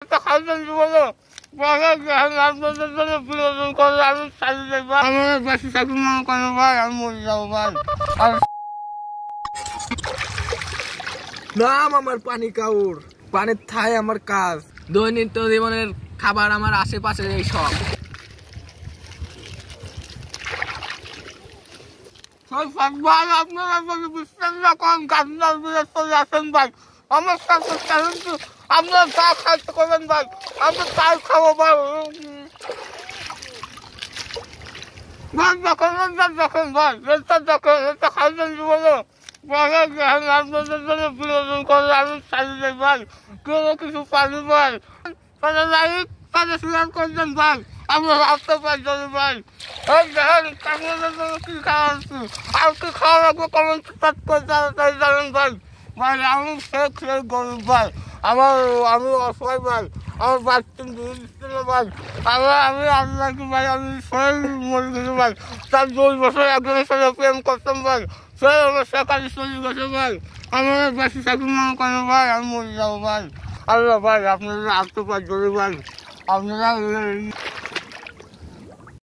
খাইছেন বলো আপনাদের জন্য বিনোদন করে আমি চালিয়ে যাই ভাই। আমার বেশি চাকরি মনে করেন ভাই, আমি মরে যাবো ভাই। আর নাম আমার পানি কাউর, পানির থাই আমার কাজ, দৈনিক জীবনের খাবার আমার আশেপাশে এই সব। ভাই আপনারা যদি বিশ্বাস না করেন গাছদার বিলে চলে আসেন ভাই, আমার সাথে কিন্তু আপনারা যা খাইতে করবেন ভাই, আমি তাই খাবো ভাই। ভাই দেখেন ভাই, এটা দেখেন, এটা খাইছেন বলো আপনাদের জন্য বিনোদন করে আমি চালিয়ে যাই ভাই। কোনো কিছু পারি ভাই, তাহলে লাইক তাহলে শেয়ার করবেন ভাই, আমরা আসতে পারি ভাই। এই দেখেন আপনাদের জন্য কি খাওয়া আনছি, আর কি খাওয়া লাগবে কমেন্ট করে তাড়াতাড়ি জানেন ভাই। ভাই আমি খেয়ে গরিব ভাই, আমি অসহায় ভাই, আমার বাচ্চা দিচ্ছে না ভাই। আমি আপনাকে ভাই আমি সবাই মরে গেছি ভাই। তার 2 বছর একজনের সাথে প্রেম করতাম ভাই, সে আমার সকালে চলে গেছে ভাই। আমার বেশি চাকরি মনে করেন ভাই, আমি মরে যাবো ভাই। আল্লাহ ভাই আপনারা আসতে পারি ভাই, আপনারা